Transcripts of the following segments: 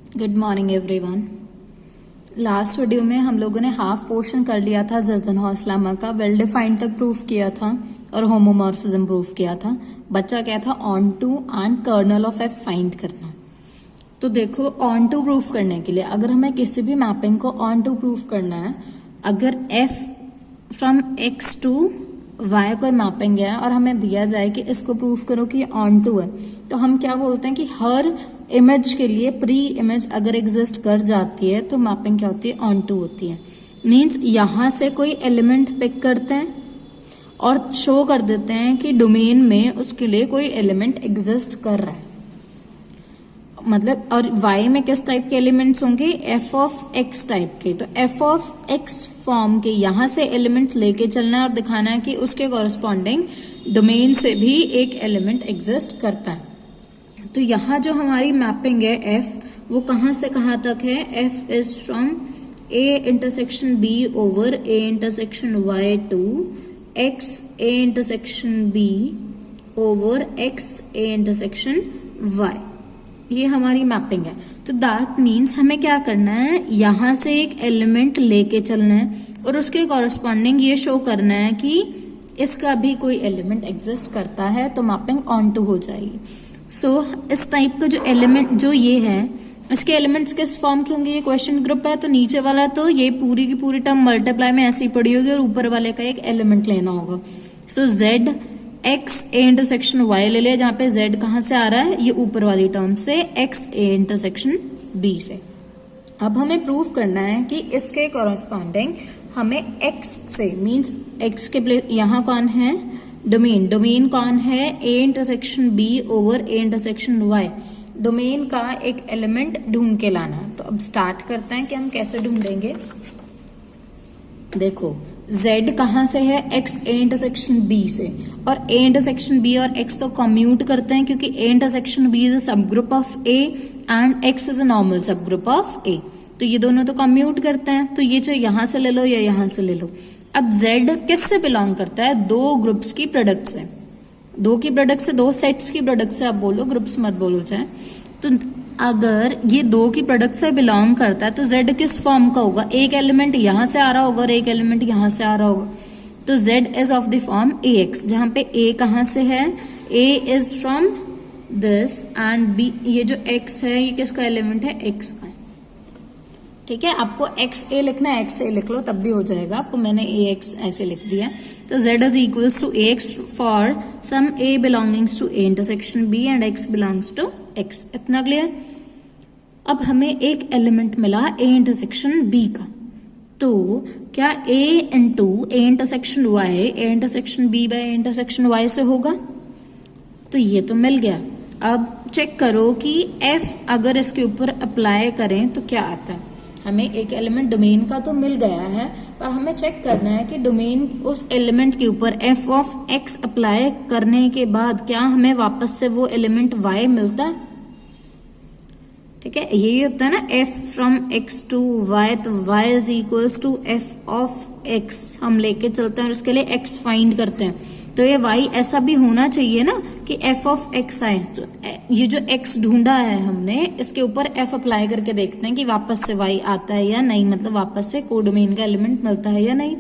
Good morning everyone. Last video में हम लोगों ने हाफ पोर्शन कर लिया था ज़स्सेनहाउस लेमा का, वेल डिफाइंड तक प्रूफ किया था और होमोमॉर्फिज्म प्रूफ किया था। बच्चा क्या था, onto and kernel of f find करना। तो देखो, ऑन टू प्रूफ करने के लिए अगर हमें किसी भी मैपिंग को ऑन टू प्रूफ करना है, अगर f from x to y कोई मैपिंग है और हमें दिया जाए कि इसको प्रूफ करो कि ऑन टू है, तो हम क्या बोलते हैं कि हर इमेज के लिए प्री इमेज अगर एग्जिस्ट कर जाती है तो मैपिंग क्या होती है, ऑन टू होती है। मीन्स यहां से कोई एलिमेंट पिक करते हैं और शो कर देते हैं कि डोमेन में उसके लिए कोई एलिमेंट एग्जिस्ट कर रहा है। मतलब और y में किस टाइप के एलिमेंट्स होंगे, f ऑफ x टाइप के। तो f ऑफ x फॉर्म के यहां से एलिमेंट्स लेके चलना है और दिखाना है कि उसके कॉरस्पॉन्डिंग डोमेन से भी एक एलिमेंट एग्जिस्ट करता है। तो यहाँ जो हमारी मैपिंग है f, वो कहाँ से कहाँ तक है, f is from a intersection b over a intersection y to x a intersection b over x a intersection y। ये हमारी मैपिंग है। तो दैट मीन्स हमें क्या करना है, यहां से एक एलिमेंट लेके चलना है और उसके कॉरस्पॉन्डिंग ये शो करना है कि इसका भी कोई एलिमेंट एग्जिस्ट करता है, तो मैपिंग ऑन टू हो जाएगी। सो इस टाइप का जो एलिमेंट जो ये है, इसके एलिमेंट्स किस फॉर्म के होंगे, ये क्वेश्चन ग्रुप है तो नीचे वाला तो ये पूरी की पूरी टर्म मल्टीप्लाई में ऐसे ही पड़ी होगी और ऊपर वाले का एक एलिमेंट लेना होगा। सो जेड एक्स ए इंटरसेक्शन वाई ले लिया, जहां पे जेड कहां से आ रहा है, ये ऊपर वाली टर्म से एक्स ए इंटरसेक्शन बी से। अब हमें प्रूफ करना है कि इसके कॉरस्पॉन्डिंग हमें एक्स से, मींस एक्स के प्लेस यहाँ कौन है, डोमेन, डोमेन कौन है, a intersection b over a intersection y, domain का एक एलिमेंट ढूंढ के लाना है। तो अब स्टार्ट करते हैं कि हम कैसे ढूंढेंगे। देखो, z कहाँ से है, x a इंटरसेक्शन b से, और a इंटरसेक्शन b और x तो कम्यूट करते हैं क्योंकि a intersection b is a sub group of a and x is a normal sub group of a। तो ये दोनों तो कम्यूट करते हैं, तो ये चाहे यहां से ले लो या यहां से ले लो। अब z किससे बिलोंग करता है, दो ग्रुप्स की प्रोडक्ट से, दो की प्रोडक्ट से, दो सेट्स की प्रोडक्ट से। आप बोलो, ग्रुप्स मत बोलो चाहे। तो अगर ये दो की प्रोडक्ट से बिलोंग करता है तो z किस फॉर्म का होगा, एक एलिमेंट यहां से आ रहा होगा और एक एलिमेंट यहां से आ रहा होगा। तो z is of the form ax, जहां पे a कहां से है, a is from this and b, ये जो x है ये किसका एलिमेंट है, x का। ठीक है, आपको एक्स ए लिखना है, एक्स ए लिख लो तब भी हो जाएगा, आपको मैंने ए एक्स ऐसे लिख दिया। तो z is equals to x for some a belongings to a intersection b and x belongs to x। इतना क्लियर। अब हमें एक एलिमेंट मिला a इंटरसेक्शन b का, तो क्या a into a intersection y a intersection b by intersection y से होगा, तो ये तो मिल गया। अब चेक करो कि f अगर इसके ऊपर अप्लाई करें तो क्या आता है। हमें एक एलिमेंट डोमेन का तो मिल गया है, पर हमें चेक करना है कि डोमेन उस एलिमेंट के ऊपर f ऑफ x अप्लाई करने के बाद क्या हमें वापस से वो एलिमेंट y मिलता है। ठीक है, यही होता है ना, f from x to y, तो y is equals to f of x हम लेके चलते हैं और उसके लिए x फाइंड करते हैं। तो ये y ऐसा भी होना चाहिए ना कि f ऑफ x आए। तो ये जो x ढूंढा है हमने, इसके ऊपर f अप्लाई करके देखते हैं कि वापस से y आता है या नहीं, मतलब वापस से कोडोमेन का एलिमेंट मिलता है या नहीं।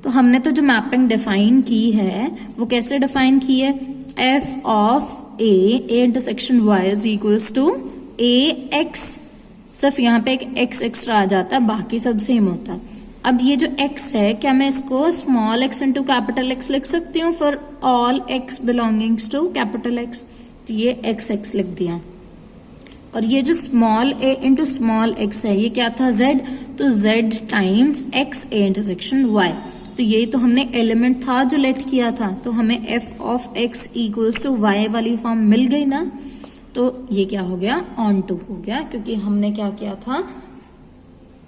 तो हमने तो जो मैपिंग डिफाइन की है वो कैसे डिफाइन की है, f of a intersection y is equals to a x, सिर्फ यहाँ पे एक x एक्स्ट्रा आ जाता है, बाकी सब सेम होता है। अब ये जो x है, क्या मैं इसको small x into capital x लिख सकती हूँ for all x belongings to capital x। तो ये x लिख दिया, और ये जो small a into small x है ये क्या था, z, तो z times x a intersection y। तो ये तो हमने एलिमेंट था जो लेट किया था, तो हमें f of x equals to y वाली फॉर्म मिल गई ना। तो ये क्या हो गया, ऑन टू हो गया, क्योंकि हमने क्या किया था,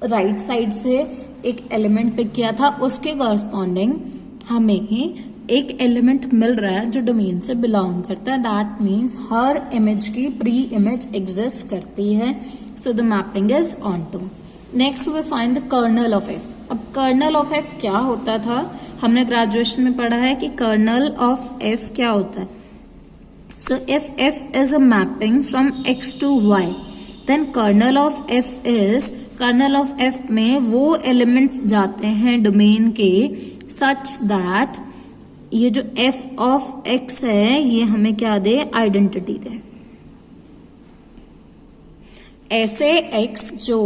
राइट साइड से एक एलिमेंट पिक किया था, उसके कॉरस्पॉन्डिंग हमें एक एलिमेंट मिल रहा है जो डोमेन से बिलोंग करता है। दैट मीन्स हर इमेज की प्री इमेज एग्जिस्ट करती है। So the mapping is onto. Next we find the kernel of f. अब कर्नल ऑफ एफ क्या होता था, हमने ग्रेजुएशन में पढ़ा है कि कर्नल ऑफ एफ क्या होता है। So if f is a mapping from x to y, then kernel of f is, kernel of f में वो एलिमेंट्स जाते हैं डोमेन के सच दैट ये जो एफ ऑफ एक्स है ये हमें क्या दे, आइडेंटिटी दे। ऐसे एक्स जो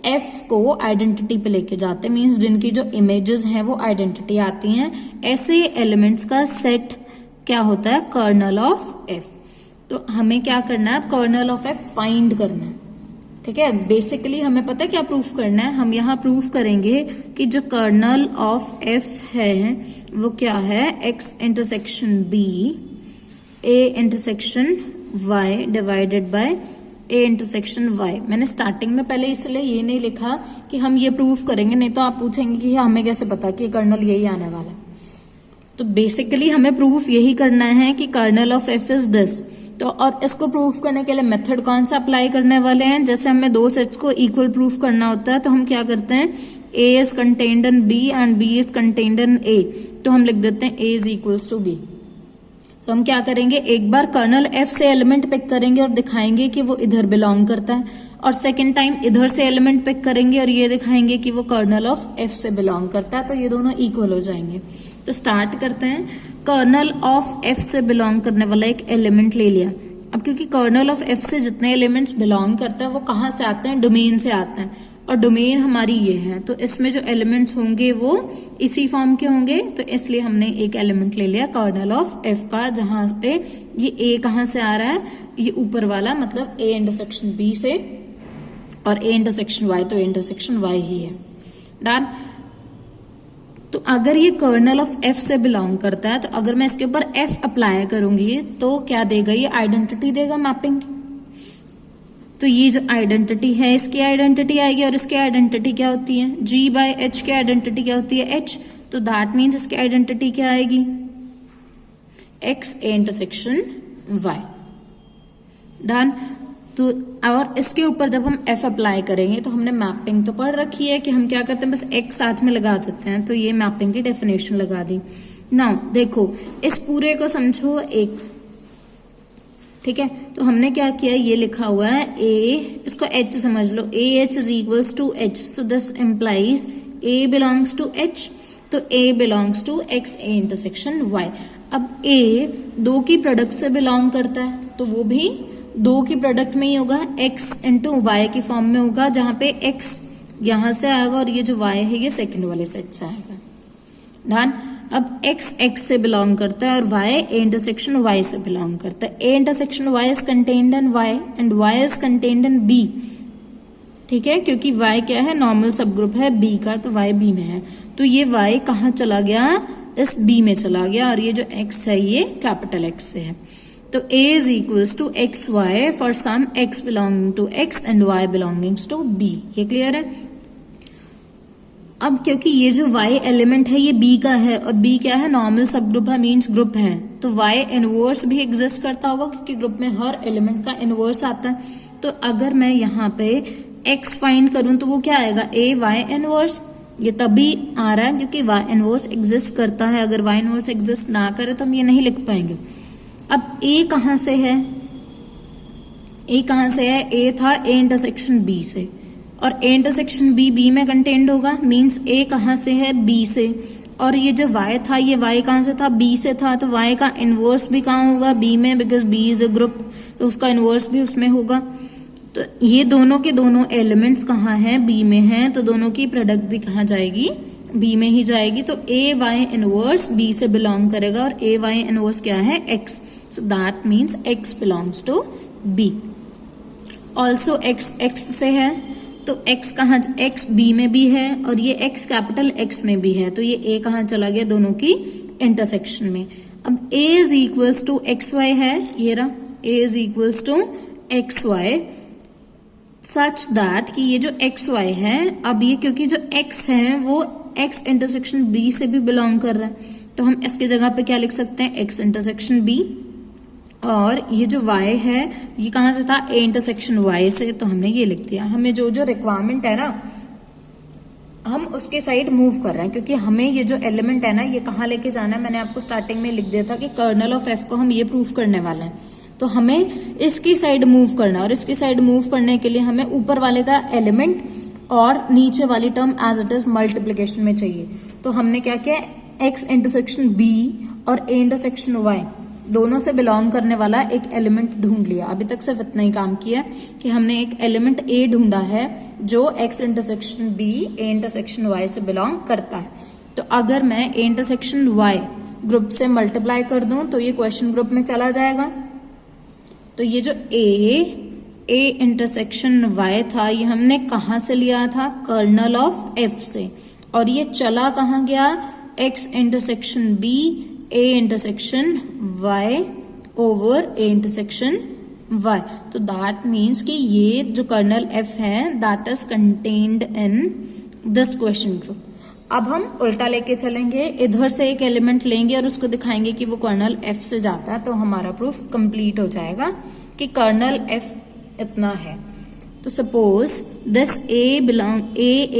एफ को आइडेंटिटी पे लेके जाते हैं, मीन्स जिनकी जो इमेजेस हैं वो आइडेंटिटी आती हैं, ऐसे एलिमेंट्स का सेट क्या होता है, कर्नल ऑफ एफ। तो हमें क्या करना है, कर्नल ऑफ एफ फाइंड करना है। ठीक है, बेसिकली हमें पता है क्या प्रूफ करना है, हम यहाँ प्रूफ करेंगे कि जो कर्नल ऑफ एफ है वो क्या है, x intersection b a intersection y divided by a intersection y. मैंने स्टार्टिंग में पहले इसलिए ये नहीं लिखा कि हम ये प्रूफ करेंगे, नहीं तो आप पूछेंगे कि हमें कैसे पता कि कर्नल यही आने वाला है। तो बेसिकली हमें प्रूफ यही करना है कि kernel of f is this. तो और इसको प्रूफ करने के लिए मेथड कौन सा अप्लाई करने वाले हैं, जैसे हमें दो सेट्स को इक्वल प्रूफ करना होता है तो हम क्या करते हैं, A is contained in B and B is contained in A, तो हम लिख देते हैं A is equals to B. तो हम क्या करेंगे, एक बार कर्नल एफ से एलिमेंट पिक करेंगे और दिखाएंगे कि वो इधर बिलोंग करता है, और सेकेंड टाइम इधर से एलिमेंट पिक करेंगे और ये दिखाएंगे कि वो कर्नल ऑफ एफ से बिलोंग करता है, तो ये दोनों इक्वल हो जाएंगे। तो स्टार्ट करते हैं, कर्नल ऑफ एफ से बिलोंग करने वाला एक एलिमेंट ले लिया। अब क्योंकि कर्नल ऑफ एफ से जितने एलिमेंट्स बिलोंग करते हैं वो कहाँ से आते हैं, डोमेन से आते हैं, और डोमेन हमारी ये है, तो इसमें जो एलिमेंट्स होंगे वो इसी फॉर्म के होंगे, तो इसलिए हमने एक एलिमेंट ले लिया कर्नल ऑफ एफ का, जहां पे ये ए कहाँ से आ रहा है, ये ऊपर वाला मतलब ए इंटरसेक्शन बी से, और ए इंटरसेक्शन वाई तो ए इंटरसेक्शन वाई ही है। डन। तो अगर ये कर्नल ऑफ एफ से बिलोंग करता है, तो अगर मैं इसके ऊपर एफ अप्लाई करूंगी तो क्या देगा, ये आइडेंटिटी देगा मैपिंग। तो ये जो आइडेंटिटी है इसकी आइडेंटिटी आएगी, और इसकी आइडेंटिटी क्या होती है, जी बाय एच की आइडेंटिटी क्या होती है, एच। तो दैट मीन्स इसकी आइडेंटिटी क्या आएगी, एक्स ए इंटरसेक्शन वाई। डन। तो और इसके ऊपर जब हम एफ अप्लाई करेंगे तो हमने मैपिंग तो पढ़ रखी है कि हम क्या करते हैं, बस एक्स साथ में लगा देते हैं, तो ये मैपिंग की डेफिनेशन लगा दी। नाउ देखो इस पूरे को समझो एक, ठीक है, तो हमने क्या किया, ये लिखा हुआ है ए, इसको एच समझ लो, A H is equals to H, so this implies A belongs to H, तो A belongs to X A intersection Y. अब ए दो की प्रोडक्ट से बिलोंग करता है, तो वो भी दो की प्रोडक्ट में ही होगा, एक्स इंटू वाई की फॉर्म में होगा, जहां पे एक्स यहां से आएगा और ये जो वाई है ये सेकंड वाले सेट से आएगा। डन। अब x x से बिलोंग करता है और y a इंटरसेक्शन y से बिलोंग करता है। a intersection y is contained in y and y is contained in b। ठीक है, क्योंकि y क्या है, नॉर्मल सब ग्रुप है b का, तो y b में है, तो ये y कहाँ चला गया, इस b में चला गया, और ये जो x है ये कैपिटल X से है। तो a is equals to x y for some x belonging to x and y belongings to b। ये क्लियर है। अब क्योंकि ये जो y एलिमेंट है ये b का है, और b क्या है, नॉर्मल सब ग्रुप है, मीन्स ग्रुप है, तो y इनवर्स भी एग्जिस्ट करता होगा, क्योंकि ग्रुप में हर एलिमेंट का इनवर्स आता है। तो अगर मैं यहाँ पे x फाइंड करूं तो वो क्या आएगा, a y इनवर्स। ये तभी आ रहा है क्योंकि y इनवर्स एग्जिस्ट करता है, अगर y इनवर्स एग्जिस्ट ना करे तो हम ये नहीं लिख पाएंगे। अब a कहाँ से है, a कहाँ से है, a था a इंटरसेक्शन b से, और a इंटरसेक्शन b में कंटेन्ड होगा, मीन्स a कहाँ से है, b से, और ये जो y था ये y कहाँ से था, b से था, तो y का इनवर्स भी कहाँ होगा, b में, because b is a group, तो उसका इनवर्स भी उसमें होगा। तो ये दोनों के दोनों एलिमेंट्स कहाँ हैं, b में हैं, तो दोनों की प्रोडक्ट भी कहाँ जाएगी, b में ही जाएगी। तो a y इनवर्स b से बिलोंग करेगा, और a y इनवर्स क्या है, x, so that means x belongs to b। Also x x से है, तो x कहाँ, x b में भी है, और ये x कैपिटल X में भी है, तो ये a कहाँ चला गया, दोनों की इंटरसेक्शन में। अब a is equals to x y है, ये रहा, a is equals to x y such that कि ये जो एक्स वाई है, अब ये क्योंकि जो x है वो x इंटरसेक्शन b से भी बिलोंग कर रहा है, तो हम इसकी जगह पे क्या लिख सकते हैं, x इंटरसेक्शन b, और ये जो y है ये कहाँ से था, a इंटरसेक्शन y से, तो हमने ये लिख दिया। हमें जो जो रिक्वायरमेंट है ना हम उसके साइड मूव कर रहे हैं, क्योंकि हमें ये जो एलिमेंट है ना ये कहाँ लेके जाना है, मैंने आपको स्टार्टिंग में लिख दिया था कि कर्नल ऑफ f को हम ये प्रूफ करने वाले हैं। तो हमें इसकी साइड मूव करना, और इसकी साइड मूव करने के लिए हमें ऊपर वाले का एलिमेंट और नीचे वाली term as it is multiplication में चाहिए। तो हमने क्या किया, x इंटरसेक्शन b और a इंटरसेक्शन y दोनों से बिलोंग करने वाला एक एलिमेंट ढूंढ लिया। अभी तक सिर्फ इतना ही काम किया कि हमने एक एलिमेंट a ढूंढा है जो x intersection b a intersection y से बिलोंग करता है। तो अगर मैं a इंटरसेक्शन y ग्रुप से मल्टीप्लाई कर दूं तो ये क्वेश्चन ग्रुप में चला जाएगा। तो ये जो a इंटरसेक्शन y था ये हमने कहां से लिया था, कर्नल ऑफ f से, और ये चला कहां गया, x intersection b a intersection y over a intersection y। तो दैट मीन्स कि ये जो कर्नल f है that is contained in this question group. अब हम उल्टा लेके चलेंगे, इधर से एक एलिमेंट लेंगे और उसको दिखाएंगे कि वो कर्नल f से जाता है, तो हमारा प्रूफ कंप्लीट हो जाएगा कि कर्नल f इतना है। तो suppose this a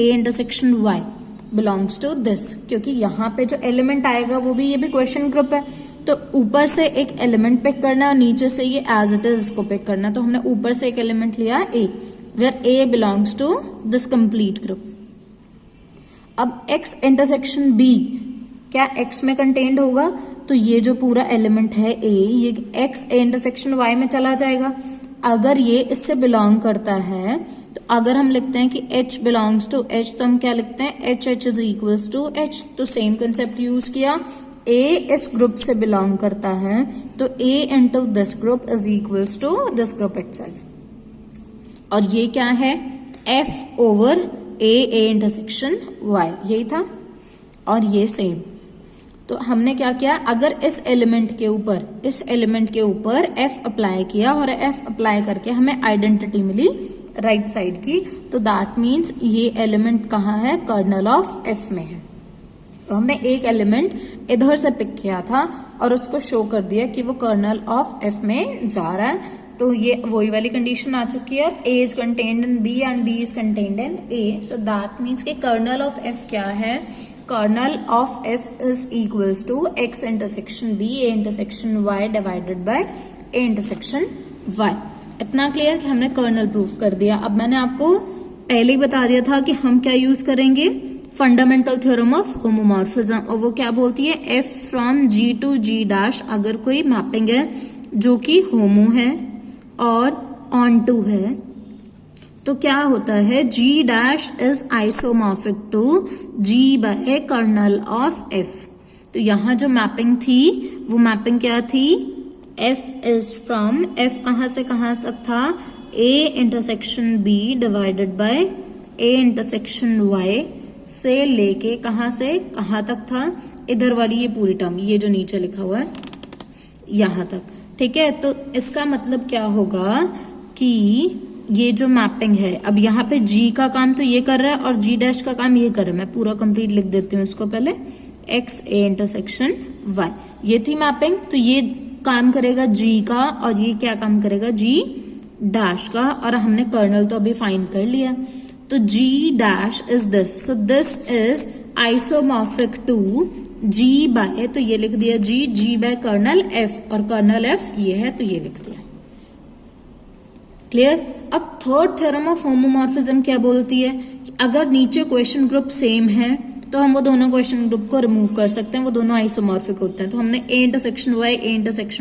intersection y belongs to this, क्योंकि यहाँ पे जो एलिमेंट आएगा वो भी, ये भी क्वेश्चन ग्रुप है, तो ऊपर से एक एलिमेंट पिक करना और नीचे से ये एज इट इज को पिक करना। तो हमने ऊपर से एक एलिमेंट लिया a, where a belongs to this complete group. अब x इंटरसेक्शन b क्या x में कंटेन्ड होगा, तो ये जो पूरा एलिमेंट है a ये x इंटरसेक्शन y में चला जाएगा। अगर ये इससे बिलोंग करता है तो अगर हम लिखते हैं कि h बिलोंग्स टू h, तो हम क्या लिखते हैं, h is equals to h। तो सेम कंसेप्ट यूज किया, a इस ग्रुप से बिलोंग करता है तो a into this group is equals to this group itself. और ये क्या है, f over a intersection y, यही था। और ये सेम, तो हमने क्या किया, अगर इस एलिमेंट के ऊपर f अप्लाई किया और f अप्लाई करके हमें आइडेंटिटी मिली राइट साइड की, तो दैट मीन्स ये एलिमेंट कहाँ है, कर्नल ऑफ f में है। तो हमने एक एलिमेंट इधर से पिक किया था और उसको शो कर दिया कि वो कर्नल ऑफ f में जा रहा है। तो ये वही वाली कंडीशन आ चुकी है, a is contained in b and b is contained in a। So that means कि कर्नल ऑफ f क्या है, kernel of f is equals to x intersection b a intersection y divided by a intersection y। इतना clear कि हमने colonel proof कर दिया। अब मैंने आपको पहले ही बता दिया था कि हम क्या यूज करेंगे, फंडामेंटल थ्योरम ऑफ होमोमॉर्फिज्म, और वो क्या बोलती है, f from g to g dash अगर कोई मैपिंग है जो कि होमो है और ऑन टू है तो क्या होता है, g dash is isomorphic to g by kernel of f। तो यहाँ जो मैपिंग थी वो मैपिंग क्या थी, f इज फ्रॉम, f कहाँ से कहाँ तक था, a intersection b divided by a intersection y से लेके कहाँ से कहाँ तक था, इधर वाली ये पूरी टर्म, ये जो नीचे लिखा हुआ है यहाँ तक। ठीक है, तो इसका मतलब क्या होगा कि ये जो मैपिंग है, अब यहाँ पे g का काम तो ये कर रहा है और g डैश का काम ये कर रहा है। मैं पूरा कंप्लीट लिख देती हूँ इसको पहले, x a इंटरसेक्शन y, ये थी मैपिंग। तो ये काम करेगा g का और ये क्या काम करेगा, g डैश का, और हमने कर्नल तो अभी फाइंड कर लिया। तो g dash is this, so this is isomorphic to g by, तो ये लिख दिया g बाय कर्नल f, और कर्नल f ये है तो ये लिख दिया। क्लियर। अब थर्ड थ्योरम ऑफ होमोमॉर्फिज्म क्या बोलती है कि अगर नीचे क्वेश्चन ग्रुप सेम है तो हम वो दोनों क्वेश्चन ग्रुप को रिमूव कर सकते हैं, वो दोनों आइसोमॉर्फिक होते हैं। तो हमने a इंटरसेक्शन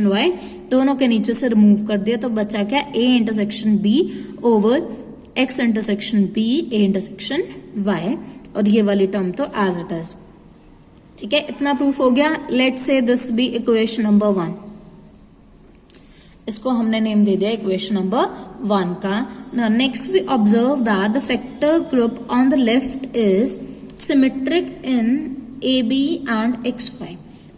y दोनों के नीचे से रिमूव कर दिया, तो बचा क्या, a intersection b over x intersection b a intersection y, और ये वाली टर्म तो एज इट इज। ठीक है, इतना प्रूफ हो गया। Let's say this B equation number 1, इसको हमने नेम दे दिया इक्वेशन नंबर 1 का। Next we observe that the factor group on the left is symmetric in AB and XY।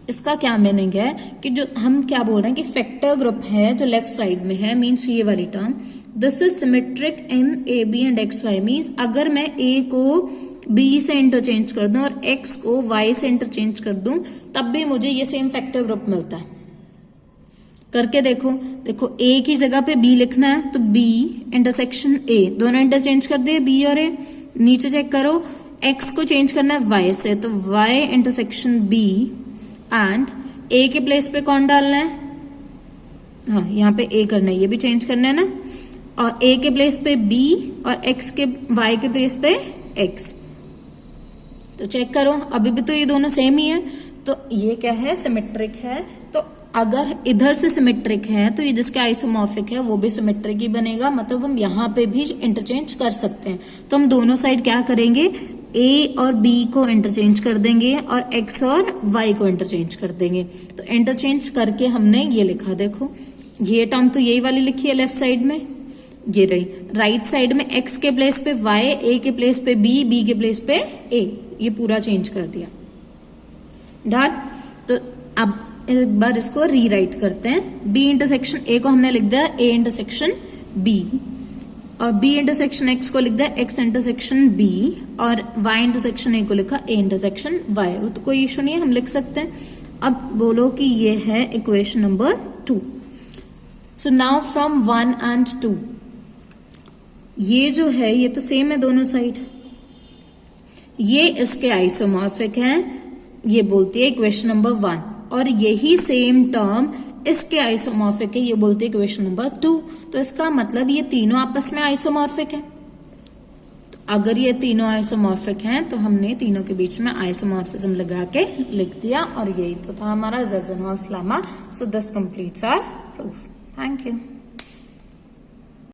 इसका क्या मीनिंग है कि जो हम क्या बोल रहे हैं कि फैक्टर ग्रुप है जो लेफ्ट साइड में है, मीन्स ये वाली term, this is symmetric in AB and XY, means अगर मैं A को B से इंटरचेंज कर दूं और X को Y से इंटरचेंज कर दूं तब भी मुझे ये सेम फैक्टर ग्रुप मिलता है। करके देखो, देखो A की जगह पे B लिखना है तो B इंटरसेक्शन A, दोनों इंटरचेंज कर दिए B और A। नीचे चेक करो, X को चेंज करना है Y से, तो Y intersection B, and A के प्लेस पे कौन डालना है, हाँ यहाँ पे ए करना है, ये भी चेंज करना है ना, और ए के प्लेस पे बी और एक्स के वाई के प्लेस पे एक्स। तो चेक करो अभी भी तो ये दोनों सेम ही है, तो ये क्या है, सिमेट्रिक है। तो अगर इधर से सिमेट्रिक है तो ये जिसके आइसोमॉर्फिक है वो भी सिमेट्रिक ही बनेगा, मतलब हम यहाँ पे भी इंटरचेंज कर सकते हैं। तो हम दोनों साइड क्या करेंगे, ए और बी को इंटरचेंज कर देंगे और एक्स और वाई को इंटरचेंज कर देंगे। तो इंटरचेंज करके हमने ये लिखा, देखो ये टर्म तो यही वाली लिखी है लेफ्ट साइड में, ये रही। राइट साइड में एक्स के प्लेस पे वाई, ए के प्लेस पे बी, बी के प्लेस पे ए, ये पूरा चेंज कर दिया। डन। तो अब एक बार इसको रीराइट करते हैं। बी इंटरसेक्शन ए को हमने लिख दिया ए इंटरसेक्शन बी, और बी इंटरसेक्शन एक्स को लिख दिया एक्स इंटरसेक्शन बी, और वाई इंटरसेक्शन ए को लिखा ए इंटरसेक्शन वाई। तो कोई इशू नहीं है, हम लिख सकते हैं। अब बोलो कि ये है equation number 2। So now from 1 and 2, ये जो है ये तो सेम है दोनों साइड, ये इसके आइसोमॉर्फिक हैं, ये बोलती है इक्वेशन नंबर 1, और यही सेम टर्म इसके आइसोमॉर्फिक है, ये बोलती है इक्वेशन नंबर 2। तो इसका मतलब ये तीनों आपस में आइसोमॉर्फिक है। तो अगर ये तीनों आइसोमॉर्फिक हैं तो हमने तीनों के बीच में आइसोमॉर्फिज्म लगा के लिख दिया, और यही तो था हमारा Zassenhaus lemma. So this completes our proof. Thank you.